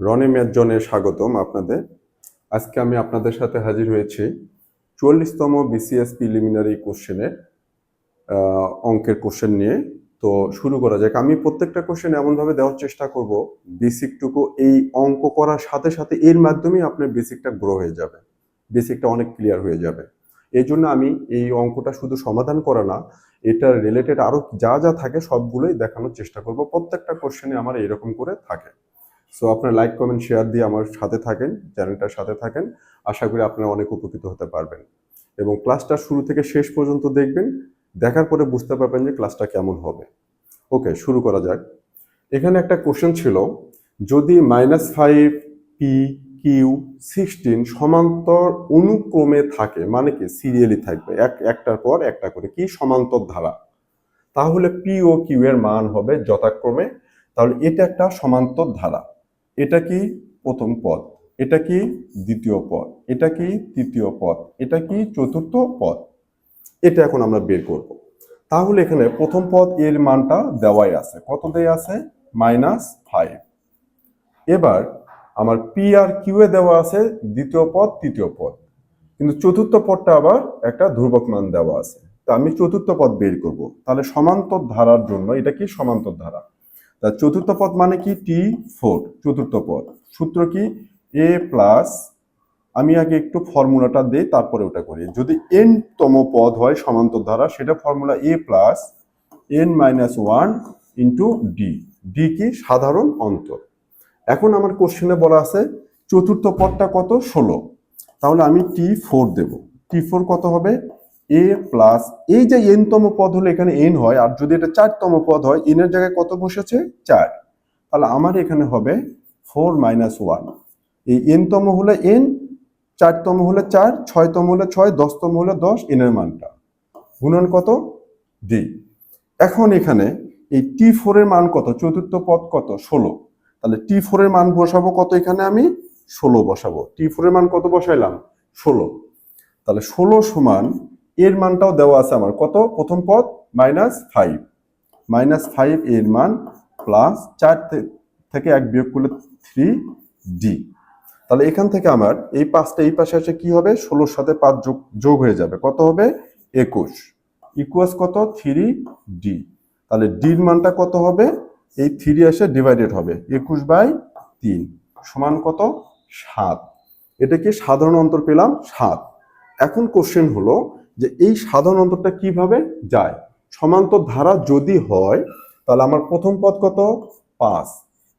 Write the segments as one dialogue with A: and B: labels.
A: Roni math জোনে স্বাগতম আপনাদের। আজকে আমি আপনাদের সাথে হাজির হয়েছি 44তম বিসিএস প্রিলিমিনারি কোশ্চেনের অঙ্কের কোশ্চেন নিয়ে। তো শুরু করা যাক। আমি প্রত্যেকটা কোশ্চেন এমনভাবে দেওয়ার চেষ্টা করব বেসিকটুকু এই অঙ্ক করার সাথে সাথে এর মাধ্যমেই আপনার বেসিকটা গ্রো হয়ে যাবে, বেসিকটা অনেক ক্লিয়ার হয়ে যাবে। এই জন্য আমি এই অঙ্কটা শুধু সমাধান করা না, এটার রিলেটেড আরো যা যা থাকে সবগুলোই দেখানোর চেষ্টা করব। প্রত্যেকটা কোশ্চেনে আমার এরকম করে থাকে। সো আপনার লাইক কমেন্ট শেয়ার দিয়ে আমার সাথে থাকেন, চ্যানেলটার সাথে থাকেন। আশা করি আপনারা অনেক উপকৃত হতে পারবেন এবং ক্লাসটা শুরু থেকে শেষ পর্যন্ত দেখবেন। দেখার পরে বুঝতে পারবেন যে ক্লাসটা কেমন হবে। ওকে, শুরু করা যাক। এখানে একটা কোশ্চেন ছিল, যদি -5 পি কিউ 16 সমান্তর অনুক্রমে থাকে, মানে কি সিরিয়ালি থাকবে একটার পর একটা করে, কি সমান্তর ধারা, তাহলে পি ও কিউ এর মান হবে যথাক্রমে। তাহলে এটা একটা সমান্তর ধারা। এটা কি প্রথম পদ, এটা কি দ্বিতীয় পদ, এটা কি তৃতীয় পদ, এটা কি চতুর্থ পদ। এটা এখন আমরা বের করব। তাহলে এখানে প্রথম পদ এর মানটা দেওয়াই আছে, কত দেয়া আছে? -5। এবার আমার পি আর কিউ এ দেওয়া আছে দ্বিতীয় পদ তৃতীয় পদ, কিন্তু চতুর্থ পদটা আবার একটা ধ্রুবক মান দেওয়া আছে। তা আমি চতুর্থ পদ বের করব। তাহলে সমান্তর ধারার জন্য এটা কি সমান্তর ধারা। তা চতুর্থ পদ মানে কি T4, চতুর্থ পদ। সূত্র কি? a প্লাস, আমি আগে একটু ফর্মুলাটা দিই তারপরে ওটা করি। যদি n তম পদ হয় সমান্তর ধারা, সেটা formula a plus n-1 into D. D কি? সাধারণ অন্তর। এখন আমার কোশ্চেনে বলা আছে চতুর্থ পদটা কত? 16। তাহলে আমি T4 দেব। T4 কত হবে? a প্লাস, এই যে n তম পদ হলে এখানে n হয়, আর যদি এটা 4তম পদ হয় n এর জায়গায় কত বসেছে? 4। তাহলে আমার এখানে হবে 4 - 1। এই n তম হলে n, 4তম হলে 4, 6তম হলে 6, 10তম হলে 10, n এর মানটা গুণন কত? d। এখন এখানে এই T4 এর মান কত? চতুর্থ পদ কত? 16। তাহলে T4 এর মান বসাবো কত? এখানে আমি 16 বসাবো। T4 এর মান কত বসাইলাম? 16। তাহলে 16 সমান, এর মানটাও দেওয়া আছে আমার কত? প্রথম পদ -5, -5 এর মান প্লাস 4 থেকে 1 বিয়োগ করলে 3d। তাহলে এখান থেকে আমার এই 5টা এই পাশে আসে কি হবে? 16-র সাথে 5 যোগ হয়ে যাবে, কত হবে? 21 ইকুয়ালস কত? 3d। তাহলে ডির মানটা কত হবে? এই 3 এসে ডিভাইডেড হবে 21/3 সমান কত? 7। এটা কি সাধারণ অন্তর পেলাম 7। এখন কোশ্চেন হলো যে এই সাধারণ অন্তরটা কিভাবে যায়। সমান্তর ধারা যদি হয় তাহলে আমার প্রথম পদ কত? 5।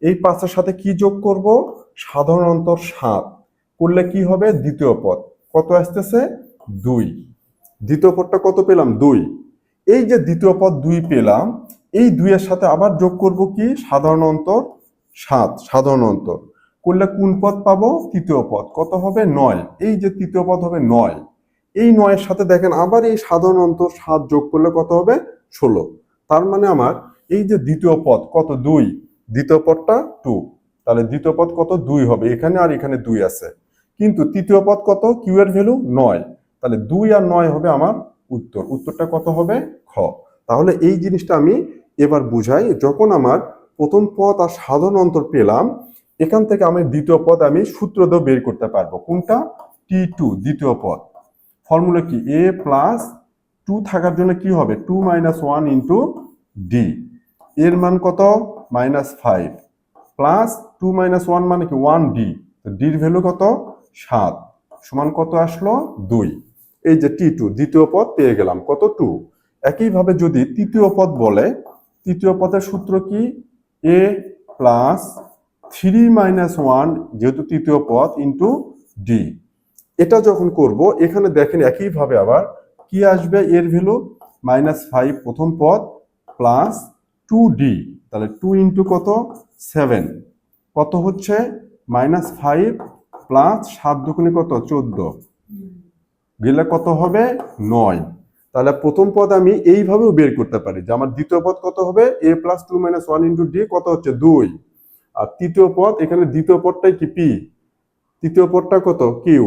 A: এই 5-এর সাথে কি যোগ করব? সাধারণ অন্তর 7 করলে কি হবে? দ্বিতীয় পদ কত আসতেছে? 2। দ্বিতীয় পদটা কত পেলাম? 2। এই যে দ্বিতীয় পদ 2 পেলাম, এই 2 এর সাথে আবার যোগ করব কি? সাধারণ অন্তর 7। সাধারণ অন্তর করলে কোন পদ পাবো? তৃতীয় পদ কত হবে? 9। এই যে তৃতীয় পদ হবে 9। এই 9 এর সাথে দেখেন আবার এই সাধারণ অন্তর 7 যোগ করলে কত হবে? 16। তার মানে আমার এই যে দ্বিতীয় পদ কত? 2। দ্বিতীয় পদটা 2। তাহলে দ্বিতীয় পদ কত? 2 হবে এখানে, আর এখানে 2 আছে। কিন্তু তৃতীয় পদ কত? কিউ এর ভ্যালু 9। তাহলে 2 আর 9 হবে আমার উত্তর। উত্তরটা কত হবে? খ। তাহলে এই জিনিসটা আমি এবার বুঝাই। যখন আমার প্রথম পদ আর সাধারণ অন্তর পেলাম, এখান থেকে আমি দ্বিতীয় পদ আমি সূত্র দিয়ে বের করতে পারবো। কোনটা? T2, দ্বিতীয় পদ। ফর্মুলা কি? a প্লাস 2 থাকার জন্য কি হবে? 2 - 1 ইন্টু ডি। এর মান কত? -5 প্লাস 2 - 1 মানে কি? 1d। ডির ভ্যালু কত? 7 সমান কত আসলো? 2। এই যে T2 দ্বিতীয় পদ পেয়ে গেলাম কত? 2। একইভাবে যদি তৃতীয় পদ বলে, তৃতীয় পদের সূত্র কি? a প্লাস 3 - 1 যেহেতু তৃতীয় পদ ইন্টু ডি। এটা যখন করব, এখানে দেখেন একইভাবে আবার কি আসবে? এর ভ্যালু -5 প্রথম পদ প্লাস 2d। তাহলে 2 ইন্টু কত? 7 কত হচ্ছে? -5 প্লাস 7 দুগুণে কত? 14 গেলে কত হবে? 9। তাহলে প্রথম পদ আমি এইভাবেও বের করতে পারি যে আমার দ্বিতীয় পদ কত হবে? a প্লাস 2 - 1 ইন্টু ডি কত হচ্ছে? 2। আর তৃতীয় পদ, এখানে দ্বিতীয় পদটাই কি? পি। তৃতীয় পদটা কত? কিউ।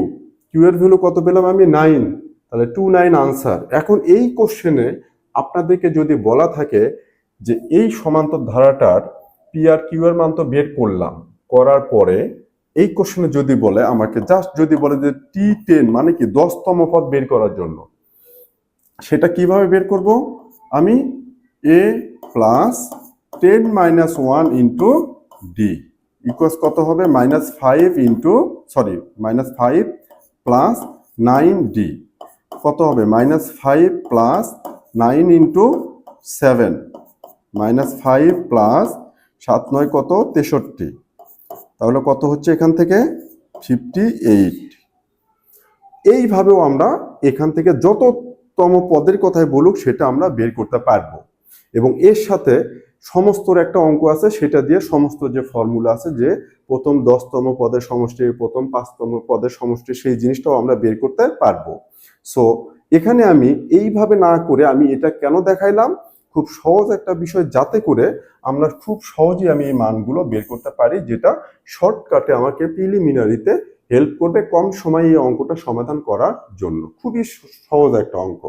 A: কিউ এর ভ্যালু কত পেলাম আমি? 9। তাহলে 29 আনসার। এখন এই কোশ্চেনে আপনাদেরকে যদি বলা থাকে যে এই সমান্তর ধারাটার পি আর কিউ এর মান তো বের করলাম, করার পরে এই কোশ্চেনে যদি বলে আমাকে জাস্ট যদি বলে যে T10 মানে কি 10তম পদ বের করার জন্য, সেটা কিভাবে বের করব? আমি a plus 10 minus 1 into D equals কত হবে? -5 প্লাস 9d কত হবে? -5 প্লাস 9 ইন্টু 7, -5 প্লাস 7 9 কত? 63। তাহলে কত হচ্ছে এখান থেকে? 58। এইভাবেও আমরা এখান থেকে যততম পদের কথাই বলুক সেটা আমরা বের করতে পারবো। এবং এর সাথে সমস্তর একটা অঙ্ক আছে, সেটা দিয়ে সমস্ত যে ফর্মুলা আছে যে প্রথম 10তম পদের সমষ্টি, প্রথম 5তম পদের সমষ্টি, সেই জিনিসটাও আমরা বের করতে পারবো। সো এখানে আমি এইভাবে না করে আমি এটা কেন দেখাইলাম? খুব সহজ একটা বিষয়, যাতে করে আমরা খুব সহজেই আমি এই মানগুলো বের করতে পারি, যেটা শর্টকাটে আমাকে প্রিলিমিনারিতে হেল্প করবে কম সময়ে এই অঙ্কটা সমাধান করার জন্য। খুবই সহজ একটা অঙ্ক।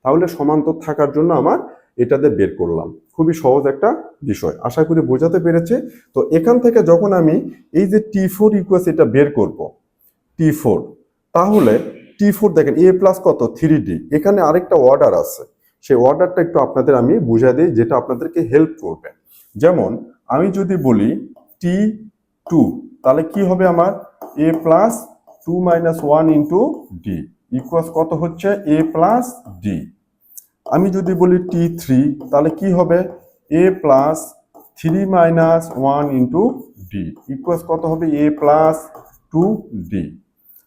A: তাহলে সমান্তর থাকার জন্য আমার এটাতে বের করলাম। খুবই সহজ একটা বিষয়, আশা করি বোঝাতে পেরেছে। তো এখান থেকে যখন আমি এই যে T4 ইকুয়ালস এটা বের করব, T4, তাহলে T4 দেখেন a প্লাস কত? 3d। এখানে আরেকটা অর্ডার আছে, সেই অর্ডারটা একটু আপনাদের আমি বুঝাই দিই, যেটা আপনাদেরকে হেল্প করবে। যেমন আমি যদি বলি T2, তাহলে কি হবে আমার? a plus 2 minus 1 into D equals কত হচ্ছে? a plus D. আমি যদি বলি T3, তাহলে কি হবে? a plus 3 minus 1 into D equals কত হবে? a plus 2d।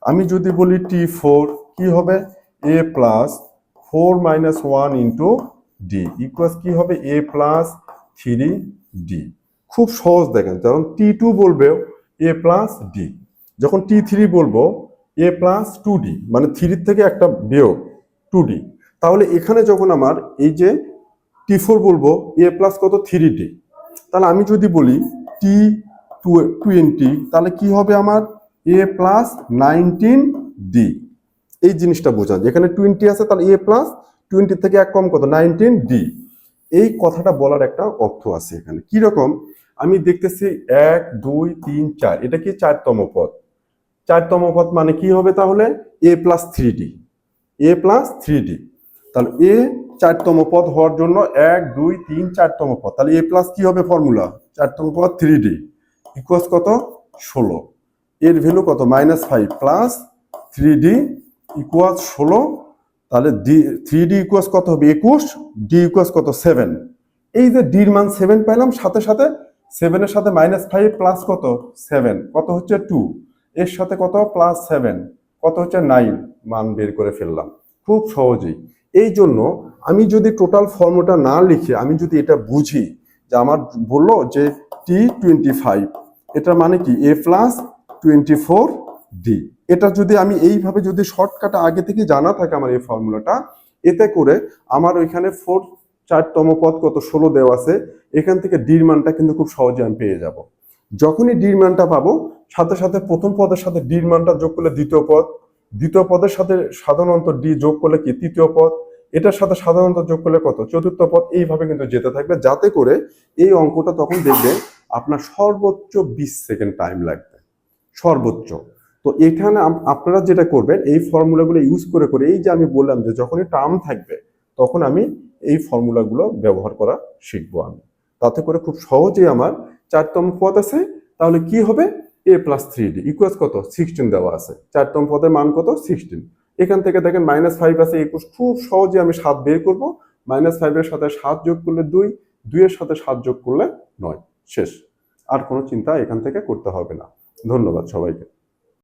A: আমি যদি বলি T4, কি হবে? a plus 4 minus 1 into D equals কি হবে? a plus 3d। খুব সহজ দেখেন, যখন T2 বলবে a প্লাস ডি, যখন T3 বলবো a প্লাস 2d, মানে 3 থেকে একটা বিয়োগ 2d। তাহলে এখানে যখন আমার এই যে T4 বলবো a প্লাস কত? 3d। তাহলে আমি যদি বলি T20, তাহলে কি হবে আমার? a plus 19d। এই জিনিসটা বোঝান, যেখানে 20 আছে তাহলে a প্লাস 20 থেকে এক কম কত? 19d। এই কথাটা বলার একটা অর্থ আছে এখানে। কি রকম? আমি দেখতেছি 1 2 3 4, এটা কি 4তম পদ? 4তম পদ মানে কি হবে তাহলে? a plus 3d, a plus 3d। তাহলে a 4তম পদ হওয়ার জন্য 1 2 3 4তম পদ, তাহলে a প্লাস কি হবে ফর্মুলা? 4তম পদ 3d ইকুয়ালস কত? 16। এর ভ্যালু কত? -5 প্লাস 3d ইকুয়ালস 16। তাহলে 3d ইকুয়ালস কত হবে? 21। d ইকুয়ালস কত? 7। এই যে d এর মান 7 পাইলাম, সাথে সাথে 7 এর সাথে -5 প্লাস কত? 7 কত হচ্ছে? 2। এর সাথে কত? প্লাস 7 কত হচ্ছে? 9। মান বের করে ফেললাম খুব সহজেই। এই জন্য আমি যদি টোটাল ফর্মুলাটা না লিখে আমি যদি এটা বুঝি, যে আমার বললো যে T25, এটা মানে কি? a plus 24d। এটা যদি আমি এইভাবে যদি শর্টকাটে আগে থেকে জানা থাকে আমার এই ফর্মুলাটা, এতে করে আমার ওইখানে 4তম পদ কত? 16 দেওয়া আছে, এখান থেকে ডির মানটা কিন্তু খুব সহজে আমি পেয়ে যাব। যখনই ডির মানটা পাবো, সাথে সাথে প্রথম পদের সাথে ডির মানটা যোগ করলে দ্বিতীয় পদ, দ্বিতীয় পদের সাথে সাধারণত ডি যোগ করলে কি? তৃতীয় পদ, এটার সাথে সাধারণত যোগ করলে কত? চতুর্থ পদ। এইভাবে কিন্তু যেতে থাকবে, যাতে করে এই অঙ্কটা তখন দেখবে আপনার সর্বোচ্চ 20 সেকেন্ড টাইম লাগবে, সর্বোচ্চ। তো এখানে আপনারা যেটা করবেন, এই ফর্মুলাগুলো ইউজ করে করে, এই যে আমি বললাম যে যখনই টার্ম থাকবে তখন আমি এই ফর্মুলাগুলো ব্যবহার করা শিখবো আমি, তাতে করে খুব সহজেই আমার 4তম পদ আছে। তাহলে কি হবে? a প্লাস 3d ইকুয়ালস কত? 16 দেওয়া আছে। 4তম পদের মান কত? 16। এখান থেকে দেখেন -5 আছে 21, খুব সহজে আমি 7 বের করব। -5 এর সাথে 7 যোগ করলে 2, 2 এর সাথে 7 যোগ করলে 9, শেষ। আর কোনো চিন্তা এখান থেকে করতে হবে না। ধন্যবাদ সবাইকে।